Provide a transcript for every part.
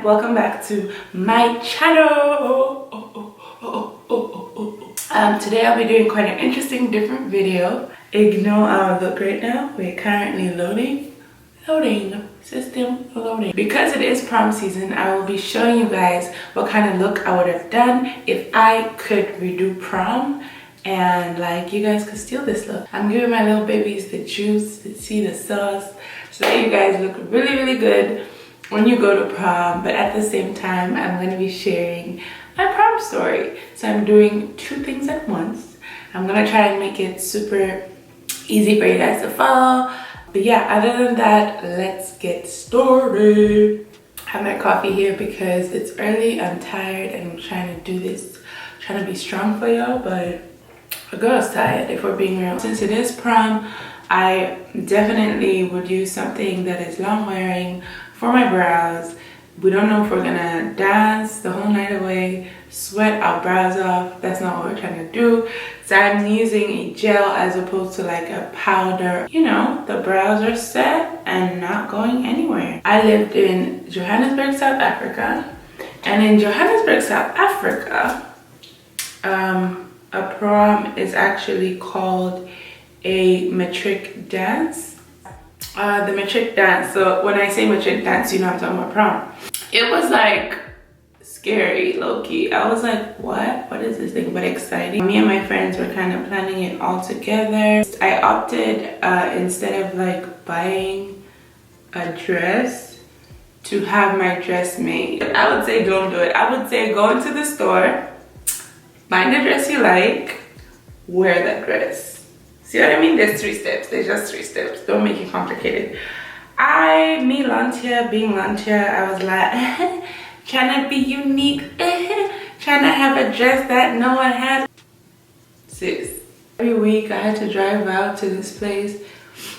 welcome back to my channel. Today I'll be doing quite an interesting different video. Ignore our look right now. We're currently loading, system loading. Because it is prom season, I will be showing you guys what kind of look I would have done if I could redo prom, and like you guys could steal this look. I'm giving my little babies the juice, the tea, the sauce, so that you guys look really good when you go to prom. But at the same time, I'm going to be sharing my prom story. So I'm doing two things at once. I'm going to try and make it super easy for you guys to follow. But yeah, other than that, let's get started. I have my coffee here because it's early, I'm tired, and I'm trying to do this, trying to be strong for y'all, but a girl's tired if we're being real. Since it is prom, I definitely would use something that is long wearing for my brows. We don't know if we're gonna dance the whole night away, sweat our brows off. That's not what we're trying to do. So I'm using a gel as opposed to like a powder. You know, the brows are set and not going anywhere. I lived in Johannesburg, South Africa. And in Johannesburg, South Africa, a prom is actually called a matric dance. The matric dance, so when I say matric dance, you know I'm talking about prom. It was like scary, low-key. I was like, what is this thing? But exciting. Me and my friends were kind of planning it all together. I opted instead of like buying a dress, to have my dress made. I would say don't do it. I would say go into the store, find a dress you like, wear that dress. See what I mean? There's 3 steps. There's just 3 steps. Don't make it complicated. Me, Lontia, being Lontia, I was like, trying to be unique, trying to have a dress that no one has. Sis, every week I had to drive out to this place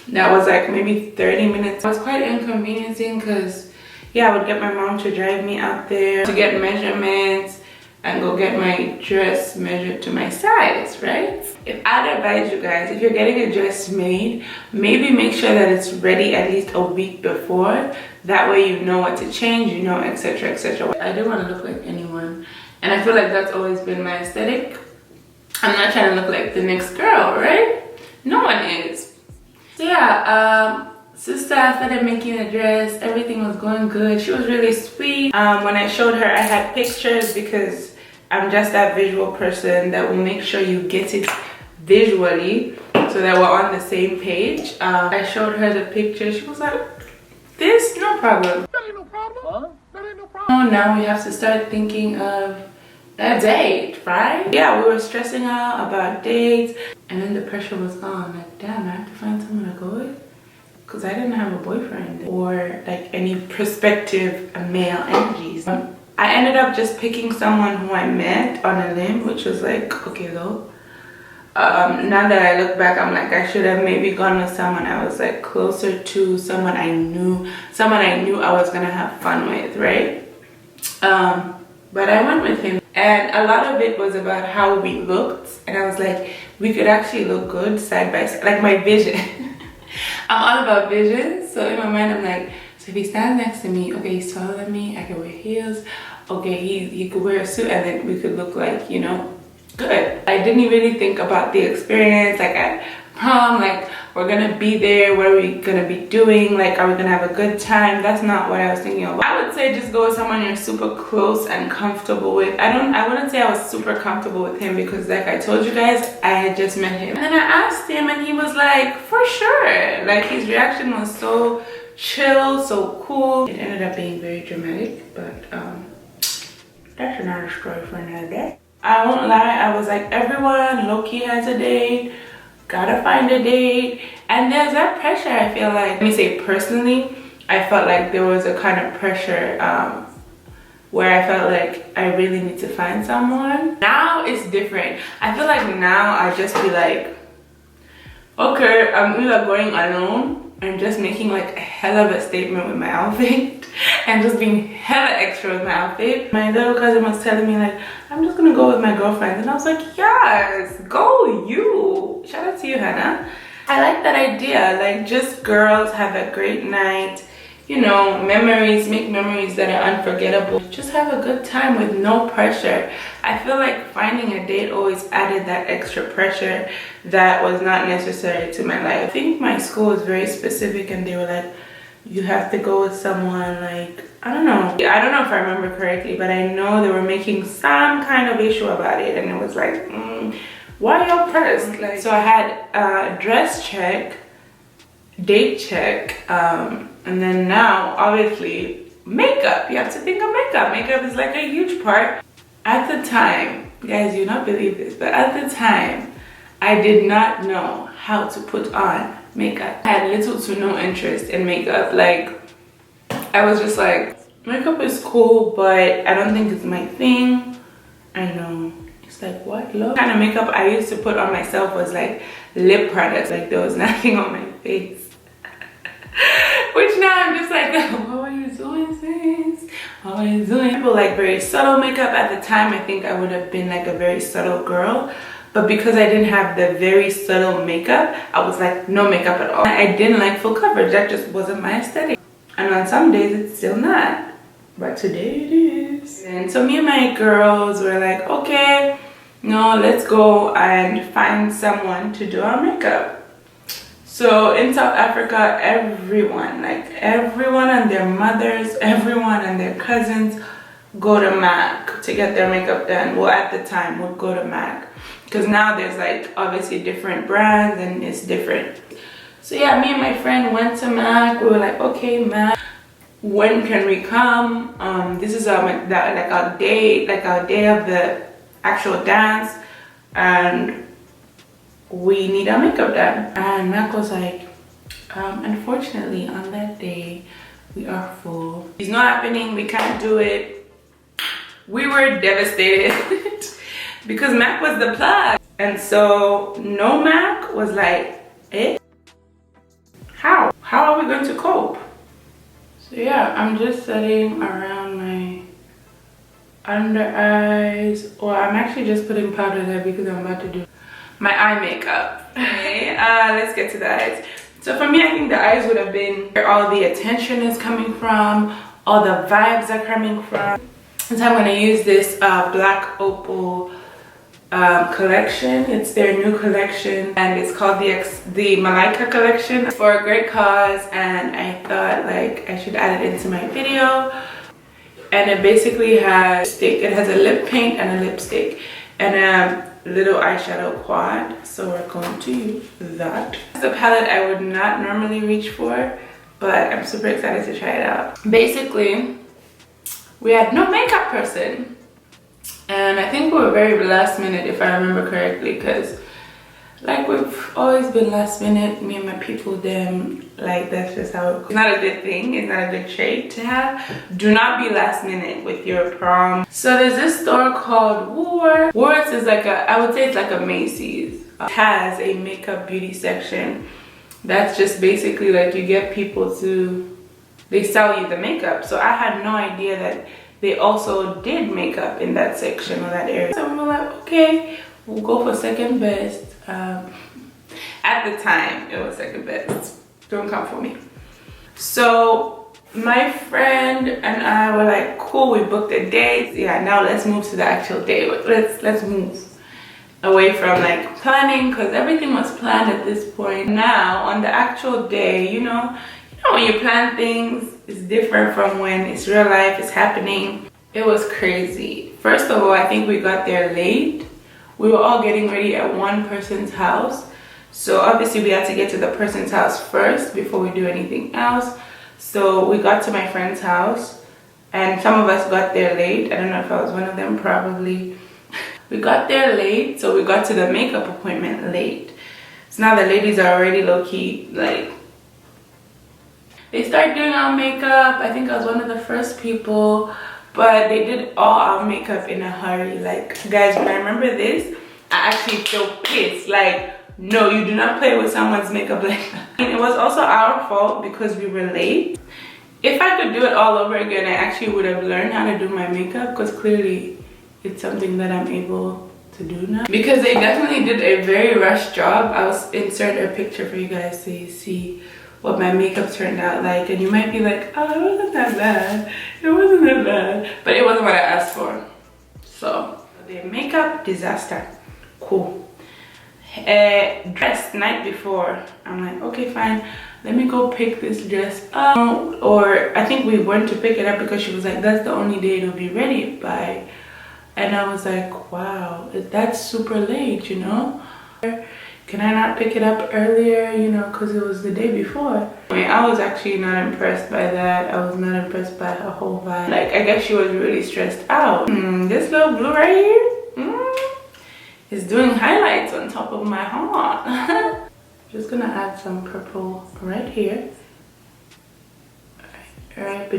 that was like maybe 30 minutes. It was quite inconveniencing because, yeah, I would get my mom to drive me out there to get measurements and go get my dress measured to my size, right? If I'd advise you guys, if you're getting a dress made, maybe make sure that it's ready at least a week before. That way you know what to change, you know, etc, etc. I didn't want to look like anyone, and I feel like that's always been my aesthetic. I'm not trying to look like the next girl, right? No one is. So yeah, sister started making a dress. Everything was going good. She was really sweet. When I showed her, I had pictures because I'm just that visual person that will make sure you get it visually so that we're on the same page. I showed her the picture. She was like, this, no problem. That ain't no problem. Huh? That ain't no problem. Now we have to start thinking of a date, right? Yeah, we were stressing out about dates, and then the pressure was on. Like, damn, I have to find someone to go with, because I didn't have a boyfriend or like any prospective male energies. I ended up just picking someone who I met on a limb, which was like, okay though. Now that I look back, I'm like, I should have maybe gone with someone I was like closer to, someone I knew I was gonna have fun with, right? But I went with him, and a lot of it was about how we looked, and I was like, we could actually look good side by side, like my vision. I'm all about vision, so in my mind I'm like, so if he stands next to me, okay, he's taller than me, I can wear heels, okay, he could wear a suit, and then we could look like, you know, good. I didn't really think about the experience, like at prom, like we're gonna be there, what are we gonna be doing, like are we gonna have a good time? That's not what I was thinking of. I would say just go with someone you're super close and comfortable with. I wouldn't say I was super comfortable with him because like I told you guys, I had just met him. And then I asked him and he was like, for sure. Like his reaction was so chill, so cool. It ended up being very dramatic, but that's another story for another day. I won't lie, I was like, everyone low-key has a date, gotta find a date, and there's that pressure. I feel like, let me say personally, I felt like there was a kind of pressure where I felt like I really need to find someone. Now it's different. I feel like now I just be like, okay, I'm either going alone and just making like a hell of a statement with my outfit and just being hella extra with my outfit. My little cousin was telling me like, I'm just gonna go with my girlfriend, and I was like, yes, go you. Shout out to you, Hannah. I like that idea, like just girls have a great night, you know, memories, make memories that are unforgettable. Just have a good time with no pressure. I feel like finding a date always added that extra pressure that was not necessary to my life. I think my school was very specific, and they were like, you have to go with someone, like, I don't know if I remember correctly, but I know they were making some kind of issue about it, and it was like, why y'all pressed? Like, so I had dress check, date check, and then now obviously makeup. You have to think of makeup. Makeup is like a huge part. At the time, guys, you not believe this, but at the time I did not know how to put on makeup. I had little to no interest in makeup. Like, I was just like, makeup is cool, but I don't think it's my thing. I know, it's like, what? Love? The kind of makeup I used to put on myself was like lip products. Like, there was nothing on my face. Which now I'm just like, what were you doing, sis? What were you doing? People like very subtle makeup. At the time, I think I would have been like a very subtle girl. But because I didn't have the very subtle makeup, I was like, no makeup at all. I didn't like full coverage. That just wasn't my aesthetic. And on some days, it's still not. But today it is. And so me and my girls were like, okay, no, let's go and find someone to do our makeup. So in South Africa, everyone and their mothers, everyone and their cousins go to MAC to get their makeup done. Well, at the time, would go to MAC. Because now there's like obviously different brands and it's different. So yeah, me and my friend went to MAC. We were like, okay, MAC, when can we come? This is our day of the actual dance, and we need our makeup done. And Mac was like, unfortunately on that day we are full. It's not happening, we can't do it. We were devastated because Mac was the plug. And so no Mac was like, how are we going to cope? So yeah, I'm just setting around my under eyes, or I'm actually just putting powder there because I'm about to do my eye makeup. Okay, let's get to the eyes. So for me, I think the eyes would have been where all the attention is coming from, all the vibes are coming from. And so I'm going to use this black opal collection. It's their new collection, and it's called the Malaika collection. It's for a great cause, and I thought like I should add it into my video. And it basically has it has a lip paint and a lipstick and a little eyeshadow quad, so we're going to use that. It's a palette I would not normally reach for, but I'm super excited to try it out. Basically, we had no makeup person, and I think we were very last minute, if I remember correctly, because like we've always been last minute, me and my people, them, like that's just how it goes. It's not a good thing, it's not a good trait to have. Do not be last minute with your prom. So there's this store called Woolworths. Woolworths is like I would say it's like a Macy's. It has a makeup beauty section. That's just basically like you get people to, they sell you the makeup. So I had no idea that they also did makeup in that section or that area. So we were like, okay, we'll go for second best. At the time, it was second best. Don't come for me. So my friend and I were like, cool, we booked a date. Yeah, now let's move to the actual day. Let's move away from like planning, because everything was planned at this point. Now on the actual day, you know when you plan things, it's different from when it's real life, it's happening. It was crazy. First of all, I think we got there late. We were all getting ready at one person's house. So obviously we had to get to the person's house first before we do anything else. So we got to my friend's house, and some of us got there late. I don't know if I was one of them, probably. We got there late, so we got to the makeup appointment late. So now the ladies are already low-key, like, they started doing our makeup. I think I was one of the first people, but they did all our makeup in a hurry. Like, guys, when I remember this, I actually feel pissed. Like, no, you do not play with someone's makeup like that. And it was also our fault because we were late. If I could do it all over again, I actually would have learned how to do my makeup, because clearly it's something that I'm able to do now. Because they definitely did a very rushed job. I'll insert a picture for you guys so you see what my makeup turned out like, and you might be like, oh, it wasn't that bad, it wasn't that bad, but it wasn't what I asked for. So the makeup disaster. Cool. Dress night before, I'm like, okay, fine, let me go pick this dress up. Or I think we went to pick it up because she was like, that's the only day it'll be ready by. And I was like, wow, that's super late, you know? Can I not pick it up earlier, you know, because it was the day before? I mean, I was actually not impressed by that. I was not impressed by her whole vibe. Like, I guess she was really stressed out. This little blue right here is doing highlights on top of my heart. Just gonna add some purple right here. Right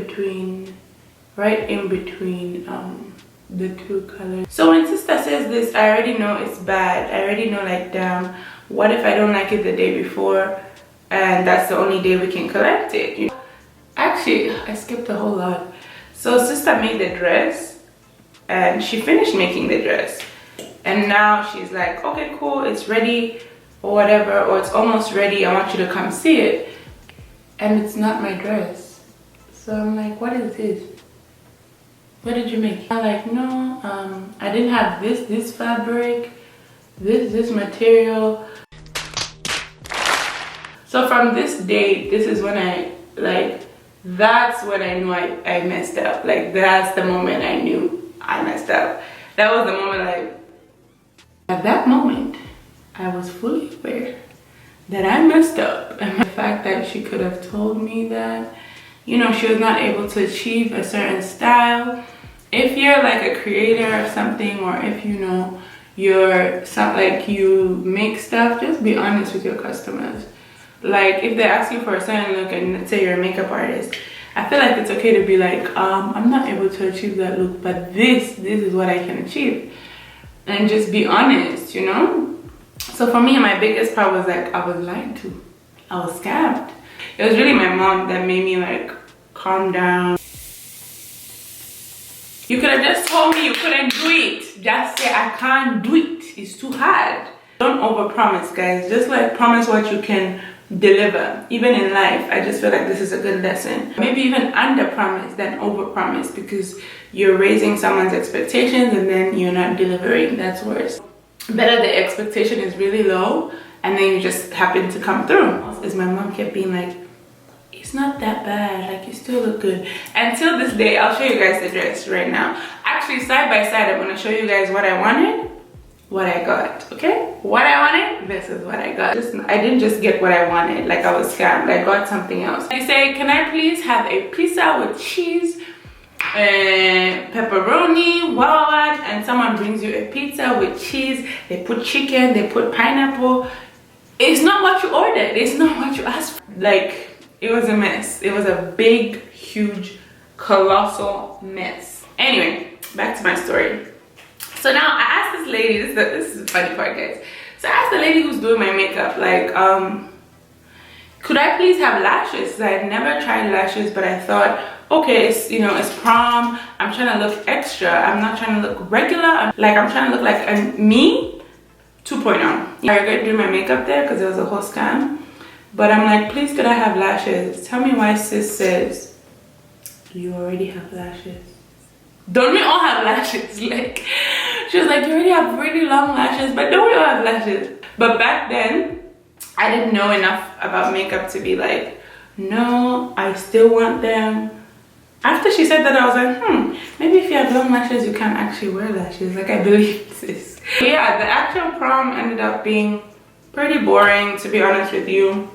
in between the two colors. So when sister says this, I already know it's bad. I already know, like, damn, what if I don't like it the day before and that's the only day we can collect it, you know? Actually, I skipped a whole lot. So sister made the dress and she finished making the dress, and now she's like, okay, cool, it's ready or whatever, or it's almost ready, I want you to come see it. And it's not my dress. So I'm like, what is this? What did you make? I'm like, no, I didn't have this fabric, this material. So from this date, this is when I, like, that's when I knew I messed up. Like, that's the moment I knew I messed up. That was the moment, like, at that moment, I was fully aware that I messed up. And the fact that she could have told me that, you know, she was not able to achieve a certain style. If you're like a creator of something, or if you know you're like you make stuff, just be honest with your customers. Like, if they're asking for a certain look, and let's say you're a makeup artist, I feel like it's okay to be like, I'm not able to achieve that look, but this is what I can achieve. And just be honest, you know? So for me, my biggest part was like, I was lied to. I was scammed. It was really my mom that made me like calm down. You could have just told me you couldn't do it. Just say, I can't do it. It's too hard. Don't overpromise, guys. Just like promise what you can deliver. Even in life, I just feel like this is a good lesson. Maybe even underpromise than overpromise, because you're raising someone's expectations and then you're not delivering. That's worse. Better the expectation is really low and then you just happen to come through. As my mom kept being like, it's not that bad, like, you still look good. Until this day, I'll show you guys the dress right now. Actually, side by side, I'm gonna show you guys what I wanted, what I got, okay? What I wanted, this is what I got. I didn't just get what I wanted, like I was scammed. I got something else. You say, can I please have a pizza with cheese, pepperoni, what? And someone brings you a pizza with cheese, they put chicken, they put pineapple. It's not what you ordered, it's not what you asked for. Like, it was a mess. It was a big, huge, colossal mess. Anyway, back to my story. So now I asked this lady, this is the funny part, guys. So I asked the lady who's doing my makeup, like, could I please have lashes? I had never tried lashes, but I thought, okay, it's, you know, it's prom. I'm trying to look extra. I'm not trying to look regular. I'm trying to look like a me 2.0. I regret doing my makeup there because it was a whole scam. But I'm like, please, could I have lashes? Tell me why sis says, you already have lashes. Don't we all have lashes? Like, she was like, you already have really long lashes, but don't we all have lashes? But back then, I didn't know enough about makeup to be like, no, I still want them. After she said that, I was like, maybe if you have long lashes, you can't actually wear lashes. Like, I believe this. But yeah, the actual prom ended up being pretty boring, to be honest with you.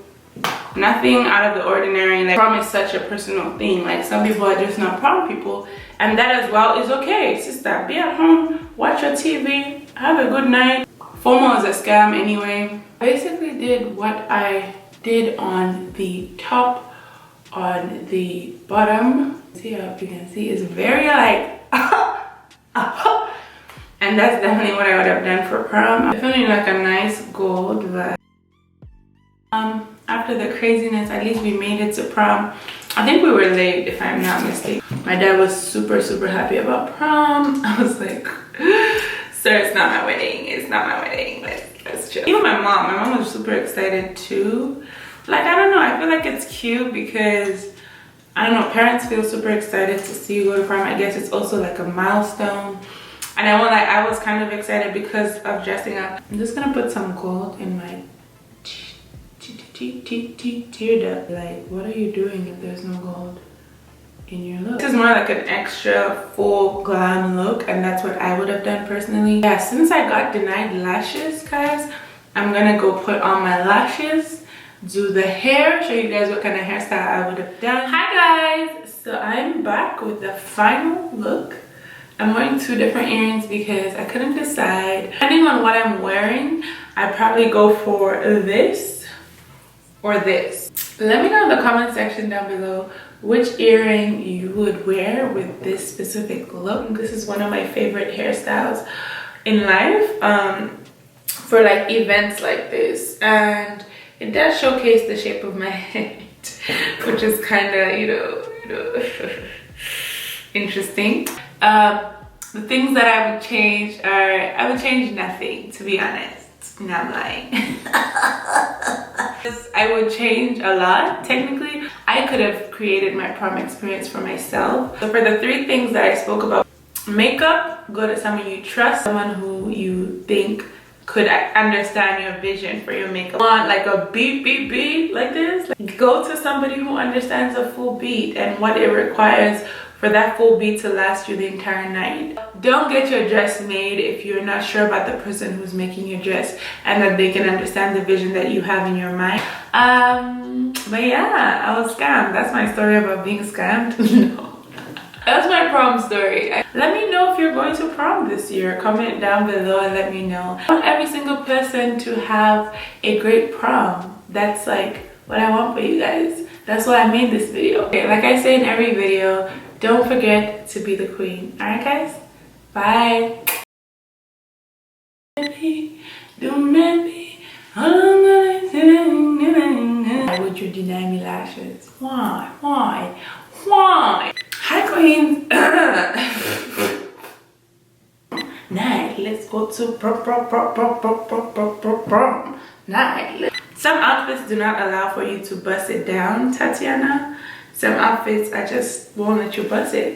Nothing out of the ordinary. Like, prom is such a personal thing. Like, some people are just not prom people, and that as well is okay. Sister, be at home, watch your TV, have a good night. FOMO is a scam anyway. I basically did what I did on the top, on the bottom. See, I hope you can see, it's very like and that's definitely what I would have done for prom. I'm feeling like a nice gold vibe. After the craziness, at least we made it to prom. I think we were late, if I'm not mistaken. My dad was super happy about prom. I was like, sir, it's not my wedding. It's not my wedding. Let's chill. Even my mom was super excited too. Like, I don't know, I feel like it's cute because, I don't know, parents feel super excited to see you go to prom. I guess it's also like a milestone. And I was kind of excited because of dressing up. I'm just gonna put some gold in my tear duct. Like, what are you doing if there's no gold in your look? This is more like an extra full glam look, and that's what I would have done personally. Yeah, since I got denied lashes, guys, I'm gonna go put on my lashes, do the hair, show you guys what kind of hairstyle I would have done. Hi guys, so I'm back with the final look. I'm wearing two different earrings because I couldn't decide. Depending on what I'm wearing, I probably go for this or this. Let me know in the comment section down below which earring you would wear with this specific look. This is one of my favorite hairstyles in life for like events like this, and it does showcase the shape of my head, which is kind of, you know, interesting. The things that I would change are, I would change nothing, to be honest. No, I'm lying. I would change a lot. Technically, I could have created my prom experience for myself. So for the three things that I spoke about, makeup, go to someone you trust, someone who you think could understand your vision for your makeup. Want like a beat like this? Like, go to somebody who understands a full beat and what it requires for that full beat to last you the entire night. Don't get your dress made if you're not sure about the person who's making your dress and that they can understand the vision that you have in your mind. But yeah, I was scammed. That's my story about being scammed. No. That's my prom story. Let me know if you're going to prom this year. Comment down below and let me know. I want every single person to have a great prom. That's like what I want for you guys. That's why I made this video. Okay, like I say in every video, don't forget to be the queen. Alright guys? Bye. Don't let me. Why would you deny me lashes? Why? Why? Why? Hi queens. Night, let's go to prom. Night. Some outfits do not allow for you to bust it down, Tatiana. Some outfits I just won't let you bust it.